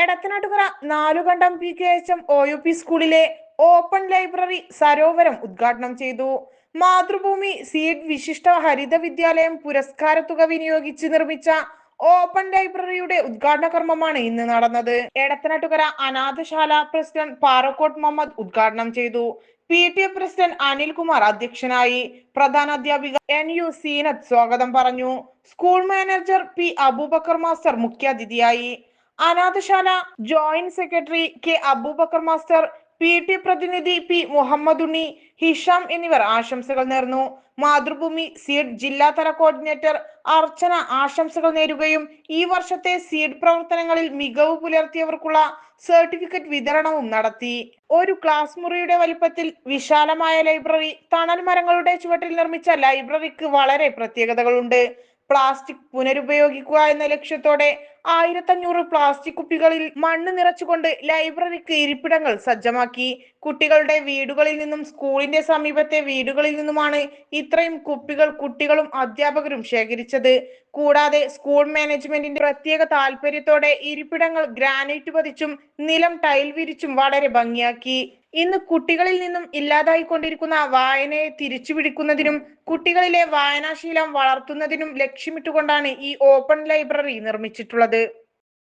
Edathanattukara Nalukandam PKHM OUP സ്കൂളിലെ open library Sarovaram ഉദ്ഘാടനം ചെയ്തു. മാതൃഭൂമി സീഡ് വിശിഷ്ട ഹരിത വിദ്യാലയം പുരസ്കാരത്തുക വിനിയോഗിച്ച് നിർമ്മിച്ച ഓപ്പൺ ലൈബ്രറിയുടെ ഉദ്ഘാടന കർമ്മമാണ് ഇന്ന് നടന്നത്. എടത്തനാട്ടുകര അനാഥശാല പ്രസിഡന്റ് പാറക്കോട്ട് മുഹമ്മദ് ഉദ്ഘാടനം ചെയ്തു. PTA പ്രസിഡന്റ് അനിൽകുമാർ അധ്യക്ഷനായി. പ്രധാന അധ്യാപിക NU സീനത്ത് സ്വാഗതം പറഞ്ഞു. School manager P Abubakar master മുഖ്യാതിഥിയായി. അനാഥശാല joint secretary K Abubakar master, PTA പ്രതിനിധി P മുഹമ്മദ് ഉണ്ണി, ഹിഷാം എന്നിവർ ആശംസകൾ നേർന്നു. മാതൃഭൂമി സീഡ് ജില്ലാതല കോർഡിനേറ്റർ അർച്ചന ആശംസകൾ നേരുകയും ഈ വർഷത്തെ സീഡ് പ്രവർത്തനങ്ങളിൽ മികവ് പുലർത്തിയവർക്കുള്ള സർട്ടിഫിക്കറ്റ് വിതരണവും നടത്തി. ഒരു ക്ലാസ് മുറിയുടെ വലിപ്പത്തിൽ വിശാലമായ ലൈബ്രറി, തണൽ മരങ്ങളുടെ ചുവട്ടിൽ നിർമ്മിച്ച ലൈബ്രറിക്ക് വളരെ പ്രത്യേകതകളുണ്ട്. പ്ലാസ്റ്റിക് പുനരുപയോഗിക്കുക എന്ന ലക്ഷ്യത്തോടെ 1500 പ്ലാസ്റ്റിക് കുപ്പികളിൽ മണ്ണ് നിറച്ചുകൊണ്ട് ലൈബ്രറിക്ക് ഇരിപ്പിടങ്ങൾ സജ്ജമാക്കി. കുട്ടികളുടെ വീടുകളിൽ നിന്നും സ്കൂളിന്റെ സമീപത്തെ വീടുകളിൽ നിന്നുമാണ് ഇത്രയും കുപ്പികൾ കുട്ടികളും അധ്യാപകരും ശേഖരിച്ചത്. കൂടാതെ സ്കൂൾ മാനേജ്മെന്റിന്റെ പ്രത്യേക താല്പര്യത്തോടെ ഇരിപ്പിടങ്ങൾ ഗ്രാനൈറ്റ് പതിച്ചും നിലം ടൈൽ വിരിച്ചും വളരെ ഭംഗിയാക്കി. ഇന്ന് കുട്ടികളിൽ നിന്നും ഇല്ലാതായിക്കൊണ്ടിരിക്കുന്ന വായനയെ തിരിച്ചുപിടിക്കുന്നതിനും കുട്ടികളിലെ വായനാശീലം വളർത്തുന്നതിനും ലക്ഷ്യമിട്ടുകൊണ്ടാണ് ഈ ഓപ്പൺ ലൈബ്രറി നിർമ്മിച്ചിട്ടുള്ളത്.